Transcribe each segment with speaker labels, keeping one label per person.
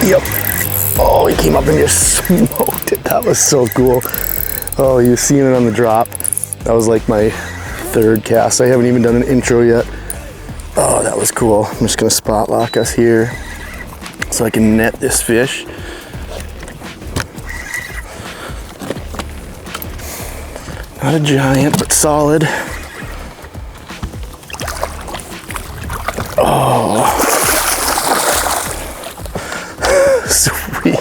Speaker 1: Yep. Oh, he came up and just smoked it. That was so cool. Oh, you seen it on the drop. That was like my third cast. I haven't even done an intro yet. Oh, that was cool. I'm just gonna spot lock us here so I can net this fish. Not a giant, but solid. Oh, sweet.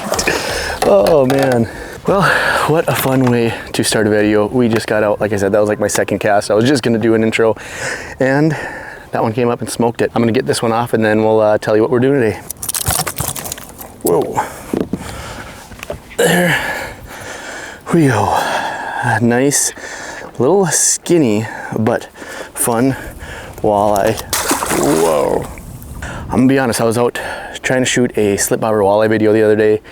Speaker 1: Oh man. Well, what a fun way to start a video. We just got out, like I said, that was like my second cast. I was just gonna do an intro and that one came up and smoked it. I'm gonna get this one off and then we'll tell you what we're doing today. Whoa. There we go. A nice, little skinny, but fun walleye. Whoa. I'm gonna be honest, I was out trying to shoot a slip bobber walleye video the other day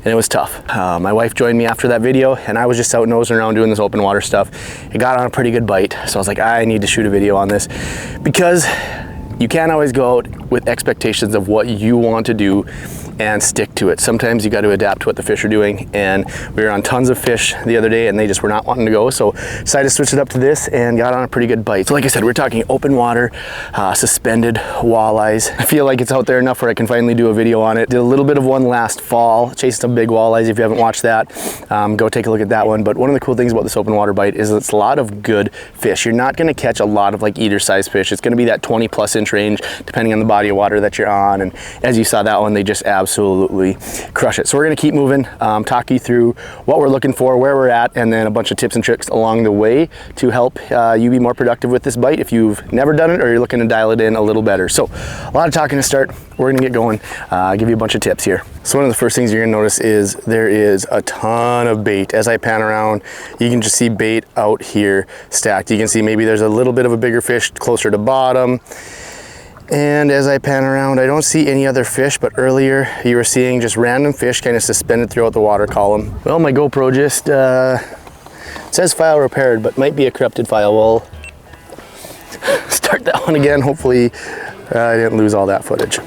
Speaker 1: and it was tough. My wife joined me after that video and I was just out nosing around doing this open water stuff. It got on a pretty good bite, so I was like, I need to shoot a video on this because you can't always go out with expectations of what you want to do and stick to it. Sometimes you got to adapt to what the fish are doing, and we were on tons of fish the other day and they just were not wanting to go, so decided to switch it up to this and got on a pretty good bite. So like I said, we're talking open water, suspended walleyes. I feel like it's out there enough where I can finally do a video on it. Did a little bit of one last fall, chased some big walleyes. If you haven't watched that, go take a look at that one. But one of the cool things about this open water bite is it's a lot of good fish. You're not going to catch a lot of like eater size fish. It's going to be that 20+ inch range depending on the body of water that you're on, and as you saw that one, they just absolutely crush it. So we're going to keep moving, talk you through what we're looking for, where we're at, and then a bunch of tips and tricks along the way to help you be more productive with this bite if you've never done it or you're looking to dial it in a little better. So a lot of talking to start. We're going to get going, give you a bunch of tips here. So one of the first things you're going to notice is there is a ton of bait. As I pan around, you can just see bait out here stacked. You can see maybe there's a little bit of a bigger fish closer to bottom. And as I pan around, I don't see any other fish, but earlier you were seeing just random fish kind of suspended throughout the water column. Well, my GoPro just says file repaired, but might be a corrupted file. We'll start that one again. Hopefully I didn't lose all that footage.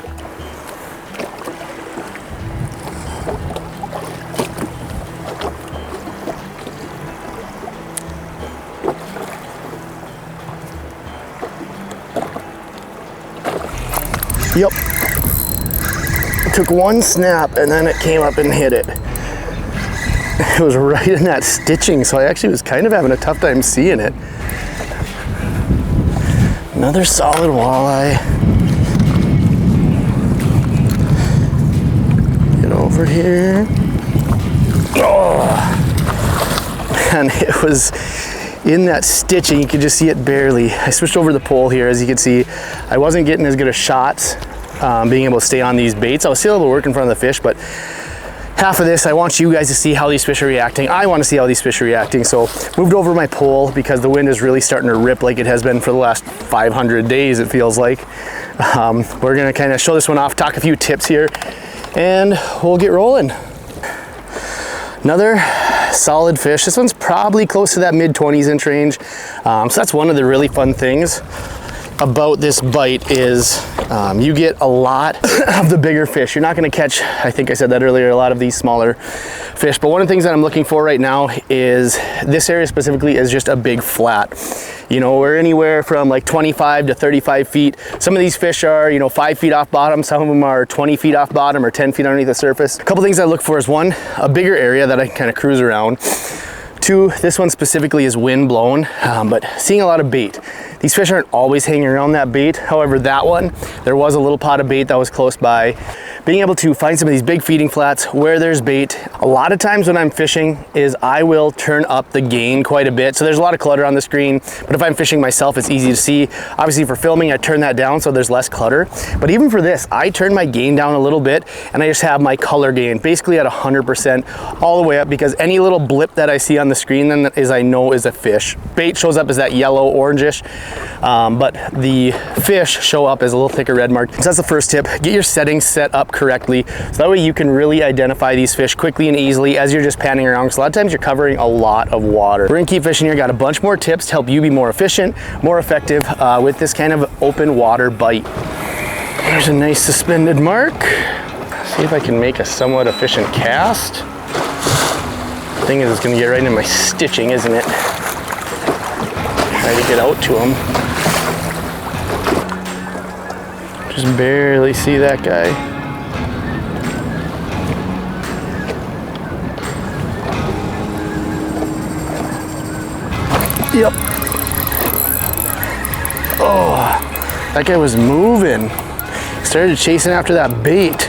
Speaker 1: Yep, it took one snap and then it came up and hit it. It was right in that stitching, so I actually was kind of having a tough time seeing it. Another solid walleye. Get over here. Oh, man, it was in that stitching. You could just see it barely. I switched over the pole here. As you can see, I wasn't getting as good of shots being able to stay on these baits. I was still able to work in front of the fish, but half of this, I want you guys to see how these fish are reacting. I want to see how these fish are reacting. So moved over my pole because the wind is really starting to rip like it has been for the last 500 days, it feels like. We're gonna kind of show this one off, talk a few tips here, and we'll get rolling. Another solid fish. This one's probably close to that mid-20s inch range. So that's one of the really fun things about this bite is you get a lot of the bigger fish. You're not going to catch, I think I said that earlier, a lot of these smaller fish. But one of the things that I'm looking for right now is this area specifically is just a big flat. You know, we're anywhere from like 25 to 35 feet. Some of these fish are, 5 feet off bottom. Some of them are 20 feet off bottom or 10 feet underneath the surface. A couple things I look for is one, a bigger area that I can kind of cruise around. Two, this one specifically is wind blown, but seeing a lot of bait. These fish aren't always hanging around that bait. However, that one, there was a little pot of bait that was close by. Being able to find some of these big feeding flats where there's bait. A lot of times when I'm fishing is I will turn up the gain quite a bit. So there's a lot of clutter on the screen, but if I'm fishing myself, it's easy to see. Obviously for filming, I turn that down so there's less clutter. But even for this, I turn my gain down a little bit and I just have my color gain basically at 100% all the way up, because any little blip that I see on the screen then is I know is a fish. Bait shows up as that yellow orangish, but the fish show up as a little thicker red mark. So that's the first tip. Get your settings set up correctly so that way you can really identify these fish quickly and easily as you're just panning around, because a lot of times you're covering a lot of water. We're gonna keep fishing here. Got a bunch more tips to help you be more efficient, more effective with this kind of open water bite. There's a nice suspended mark. See if I can make a somewhat efficient cast. Thing is, it's gonna get right into my stitching, isn't it? Try to get out to him. Just barely see that guy. Yep. Oh, that guy was moving. Started chasing after that bait.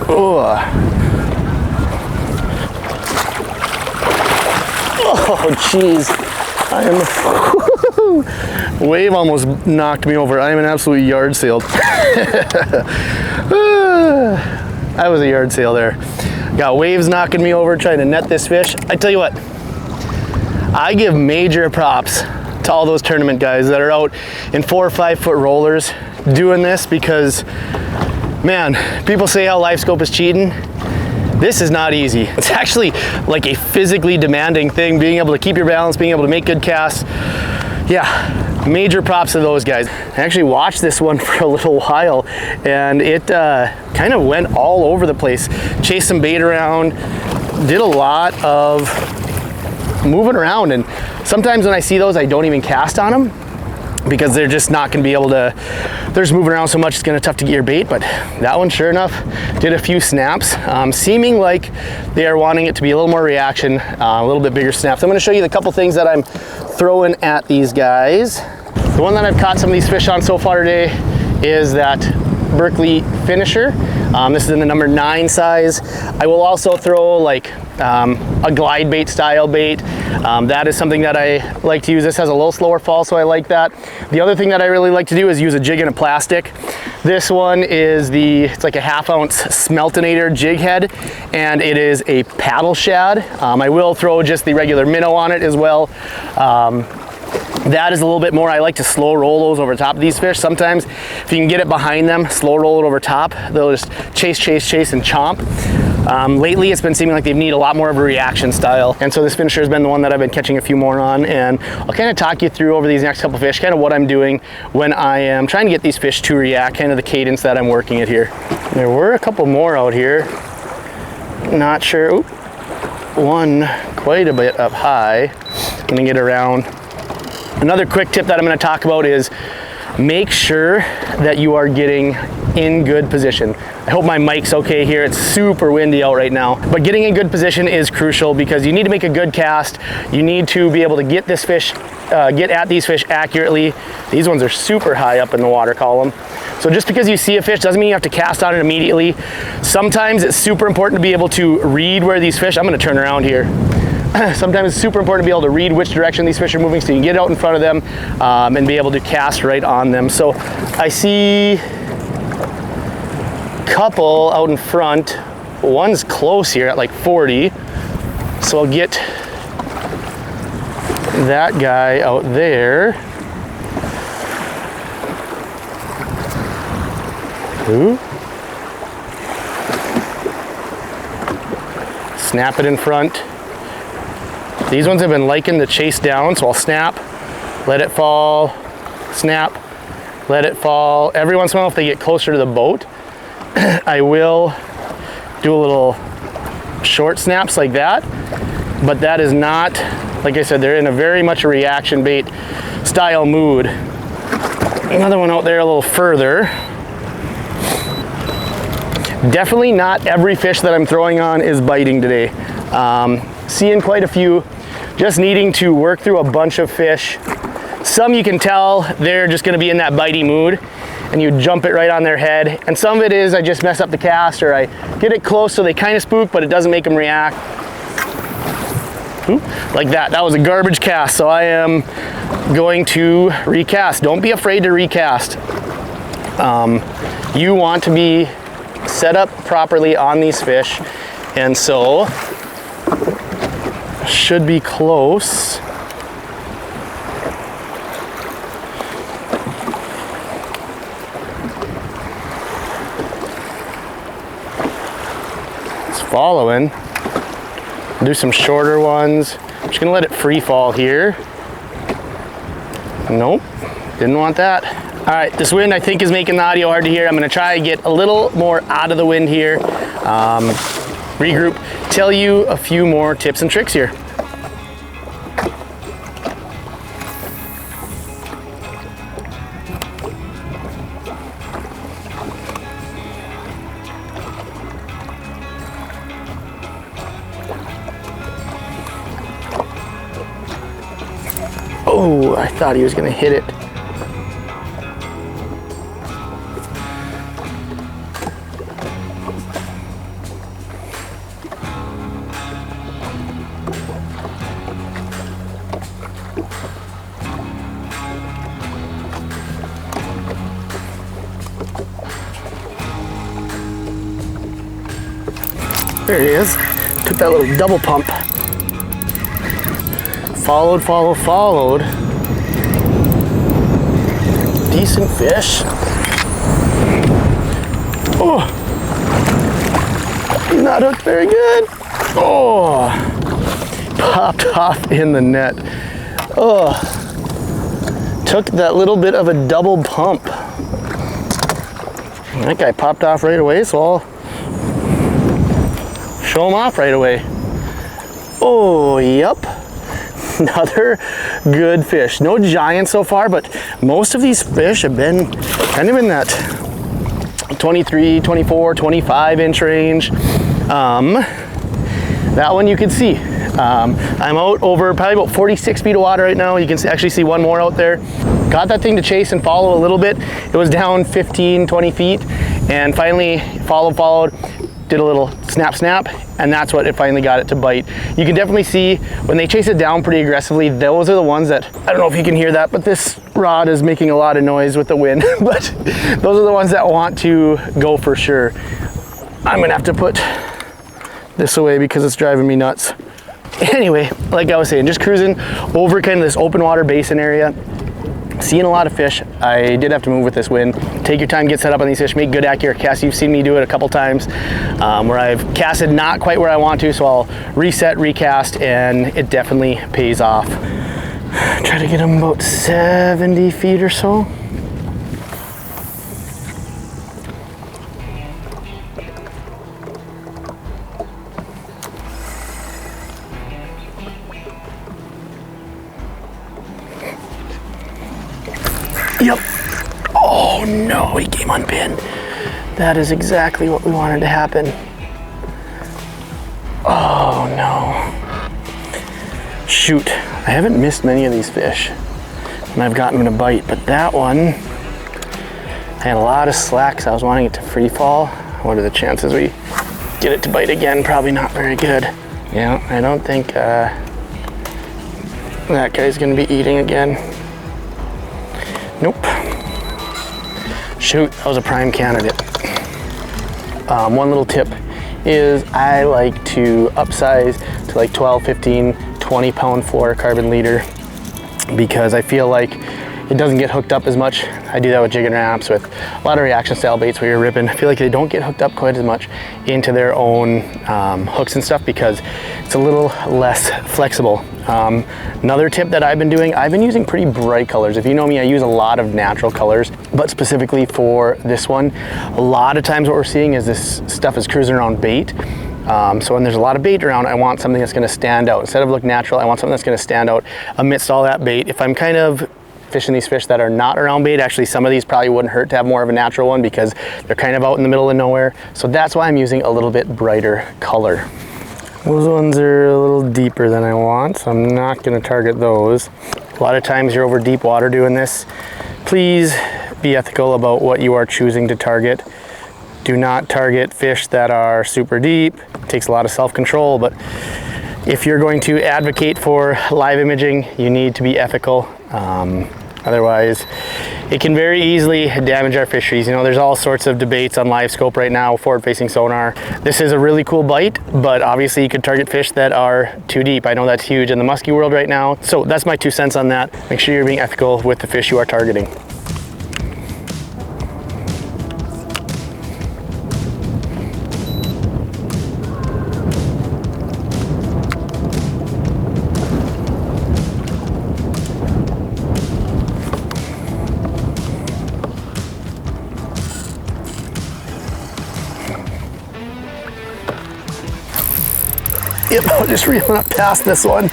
Speaker 1: Oh. Oh, jeez. I am. Wave almost knocked me over. I am an absolute yard sale. I was a yard sale there. Got waves knocking me over trying to net this fish. I tell you what, I give major props to all those tournament guys that are out in 4 or 5 foot rollers doing this, because man, people say how live scope is cheating. This is not easy. It's actually like a physically demanding thing, being able to keep your balance, being able to make good casts. Yeah, major props to those guys. I actually watched this one for a little while, and it kind of went all over the place. Chased some bait around, did a lot of moving around, and sometimes when I see those, I don't even cast on them because they're just not going to be able to, they're just moving around so much, it's going to be tough to get your bait. But that one, sure enough, did a few snaps, seeming like they are wanting it to be a little more reaction, a little bit bigger snaps. I'm going to show you the couple things that I'm throwing at these guys. The one that I've caught some of these fish on so far today is that Berkeley finisher. This is in the number 9 size. I will also throw like a glide bait style bait. That is something that I like to use. This has a little slower fall, so I like that. The other thing that I really like to do is use a jig in a plastic. This one is it's like a 1/2 ounce Smeltonator jig head, and it is a paddle shad. I will throw just the regular minnow on it as well. That is a little bit more, I like to slow roll those over top of these fish. Sometimes if you can get it behind them, slow roll it over top, they'll just chase, and chomp. Lately it's been seeming like they need a lot more of a reaction style, and so this finisher has been the one that I've been catching a few more on, and I'll kind of talk you through over these next couple fish kind of what I'm doing when I am trying to get these fish to react, kind of the cadence that I'm working at here. There were a couple more out here, not sure. Oop. One quite a bit up high. I'm gonna get around. Another quick tip that I'm going to talk about is make sure that you are getting in good position. I hope my mic's okay here. It's super windy out right now, but getting in good position is crucial because you need to make a good cast. You need to be able to get this fish, get at these fish accurately. These ones are super high up in the water column. So just because you see a fish doesn't mean you have to cast on it immediately. Sometimes it's super important to be able to read where these fish, I'm going to turn around here. Sometimes it's super important to be able to read which direction these fish are moving so you can get out in front of them and be able to cast right on them. So I see a couple out in front. One's close here at like 40. So I'll get that guy out there. Ooh. Snap it in front. These ones have been liking to chase down, so I'll snap, let it fall, snap, let it fall. Every once in a while, if they get closer to the boat, I will do a little short snaps like that, but that is not, like I said, they're in a very much a reaction bait style mood. Another one out there a little further. Definitely not every fish that I'm throwing on is biting today. Seeing quite a few, just needing to work through a bunch of fish. Some you can tell they're just gonna be in that bitey mood and you jump it right on their head. And some of it is I just mess up the cast or I get it close so they kind of spook, but it doesn't make them react. Ooh, like that. That was a garbage cast, so I am going to recast. Don't be afraid to recast. You want to be set up properly on these fish, and so should be close. It's following. Do some shorter ones. I'm just gonna let it free fall here. Nope, didn't want that. All right, this wind I think is making the audio hard to hear. I'm gonna try and get a little more out of the wind here, regroup, tell you a few more tips and tricks here. Oh, I thought he was gonna hit it. There he is. Took that little double pump. Followed, followed. Decent fish. Oh, he's not hooked very good. Oh, popped off in the net. Oh, took that little bit of a double pump. That guy popped off right away, so I'll show him off right away. Oh, yep. Another good fish. No giant so far, but most of these fish have been kind of in that 23, 24, 25 inch range. That one you can see. I'm out over probably about 46 feet of water right now. You can actually see one more out there. Got that thing to chase and follow a little bit. It was down 15, 20 feet, and finally followed, did a little snap, and that's what it finally got it to bite. You can definitely see when they chase it down pretty aggressively, those are the ones that, I don't know if you can hear that, but this rod is making a lot of noise with the wind, but those are the ones that want to go for sure. I'm gonna have to put this away because it's driving me nuts. Anyway, like I was saying, just cruising over kind of this open water basin area, seeing a lot of fish. I did have to move with this wind. Take your time, get set up on these fish, make good accurate casts. You've seen me do it a couple times where I've casted not quite where I want to, so I'll reset, recast, and it definitely pays off. Try to get them about 70 feet or so. Yep. Oh no, he came unpinned. That is exactly what we wanted to happen. Oh no. Shoot, I haven't missed many of these fish and I've gotten them to bite, but that one, I had a lot of slack, so I was wanting it to free fall. What are the chances we get it to bite again? Probably not very good. Yeah, I don't think that guy's gonna be eating again. Nope. Shoot, that was a prime candidate. One little tip is I like to upsize to like 12, 15, 20 pound fluorocarbon leader because I feel like it doesn't get hooked up as much. I do that with jig and wraps, with a lot of reaction style baits where you're ripping. I feel like they don't get hooked up quite as much into their own hooks and stuff because it's a little less flexible. Another tip that I've been doing, I've been using pretty bright colors. If you know me, I use a lot of natural colors, but specifically for this one, a lot of times what we're seeing is this stuff is cruising around bait. So when there's a lot of bait around, I want something that's gonna stand out. Instead of look natural, I want something that's gonna stand out amidst all that bait. If I'm kind of fishing these fish that are not around bait, actually some of these probably wouldn't hurt to have more of a natural one because they're kind of out in the middle of nowhere. So that's why I'm using a little bit brighter color. Those ones are a little deeper than I want, so I'm not gonna target those. A lot of times you're over deep water doing this. Please be ethical about what you are choosing to target. Do not target fish that are super deep. It takes a lot of self-control, but if you're going to advocate for live imaging, you need to be ethical. Otherwise, it can very easily damage our fisheries. You know, there's all sorts of debates on live scope right now, forward-facing sonar. This is a really cool bite, but obviously you could target fish that are too deep. I know that's huge in the muskie world right now. So that's my 2 cents on that. Make sure you're being ethical with the fish you are targeting. Yep, I was just reeling up past this one.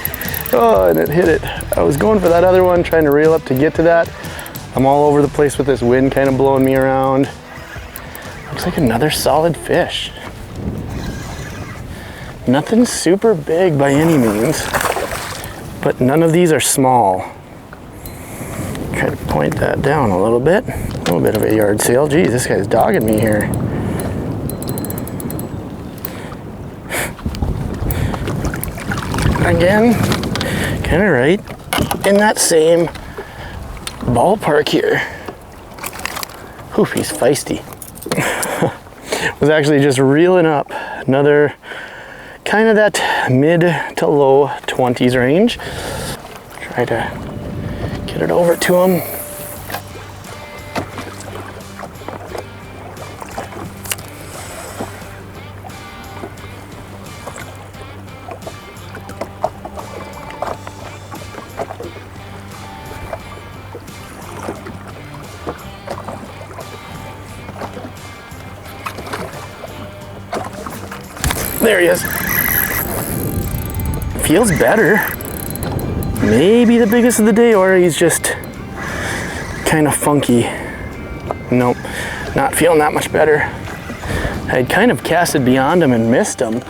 Speaker 1: Oh, and it hit it. I was going for that other one, trying to reel up to get to that. I'm all over the place with this wind kind of blowing me around. Looks like another solid fish. Nothing super big by any means, but none of these are small. Try to point that down a little bit of a yard sale. Geez, this guy's dogging me here. Again, kind of right in that same ballpark here. Whew, he's feisty. Was actually just reeling up another kind of that mid to low 20s range. Try to get it over to him. There he is. Feels better. Maybe the biggest of the day, or he's just kind of funky. Nope, not feeling that much better. I'd kind of casted beyond him and missed him.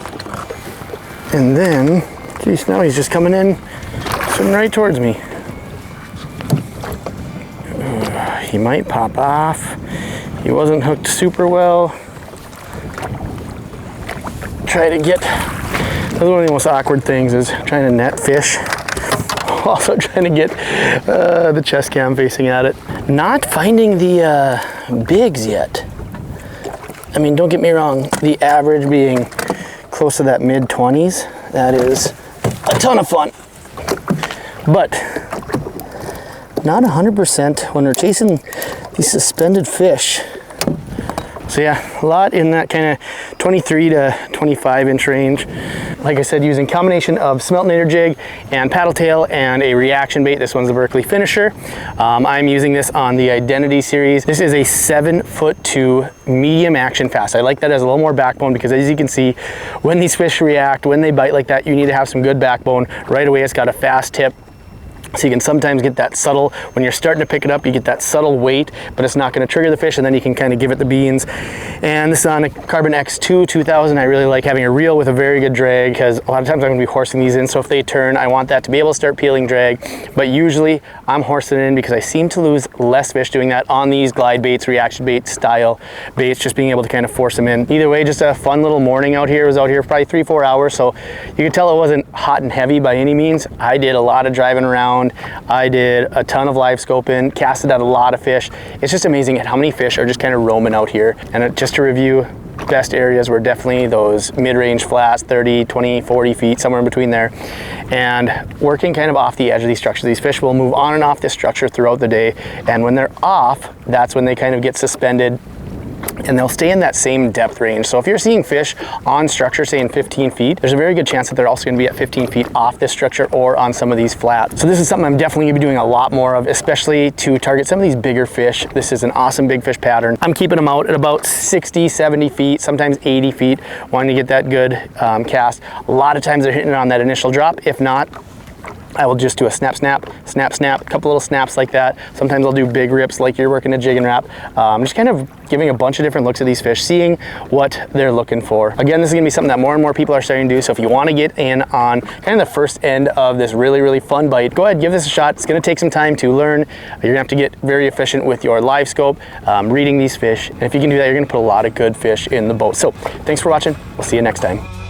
Speaker 1: And then, geez, now he's just coming in, swimming right towards me. He might pop off. He wasn't hooked super well. Try to get, that's one of the most awkward things is trying to net fish. Also trying to get the chest cam facing at it. Not finding the bigs yet. I mean, don't get me wrong, the average being close to that mid 20s, that is a ton of fun. But not 100% when we're chasing these suspended fish. So yeah, a lot in that kind of 23 to 25 inch range. Like I said, using combination of smeltinator jig and paddle tail and a reaction bait. This one's the Berkeley Finisher. I'm using this on the Identity series. This is a 7'2" medium action fast. I like that as a little more backbone because as you can see, when these fish react, when they bite like that, you need to have some good backbone. Right away, it's got a fast tip. So you can sometimes get that subtle, when you're starting to pick it up, you get that subtle weight, but it's not going to trigger the fish, and then you can kind of give it the beans. And this is on a Carbon X2 2000. I really like having a reel with a very good drag because a lot of times I'm going to be horsing these in, so if they turn, I want that to be able to start peeling drag. But usually I'm horsing in because I seem to lose less fish doing that on these glide baits, reaction bait style baits, just being able to kind of force them in. Either way, just a fun little morning out here. I was out here for probably 3-4 hours, so you can tell it wasn't hot and heavy by any means. I did a lot of driving around. I did a ton of live scoping, casted at a lot of fish. It's just amazing at how many fish are just kind of roaming out here. And just to review, best areas were definitely those mid-range flats, 30, 20, 40 feet, somewhere in between there. And working kind of off the edge of these structures. These fish will move on and off this structure throughout the day. And when they're off, that's when they kind of get suspended and they'll stay in that same depth range. So if you're seeing fish on structure, say in 15 feet, there's a very good chance that they're also going to be at 15 feet off this structure or on some of these flats. So this is something I'm definitely going to be doing a lot more of, especially to target some of these bigger fish. This is an awesome big fish pattern. I'm keeping them out at about 60, 70 feet, sometimes 80 feet, wanting to get that good cast. A lot of times they're hitting it on that initial drop. If not, I will just do a snap, snap, snap, snap, a couple little snaps like that. Sometimes I'll do big rips like you're working a jig and wrap. Just kind of giving a bunch of different looks at these fish, seeing what they're looking for. Again, this is gonna be something that more and more people are starting to do. So if you wanna get in on kind of the first end of this really, really fun bite, go ahead, give this a shot. It's gonna take some time to learn. You're gonna have to get very efficient with your live scope, reading these fish. And if you can do that, you're gonna put a lot of good fish in the boat. So thanks for watching. We'll see you next time.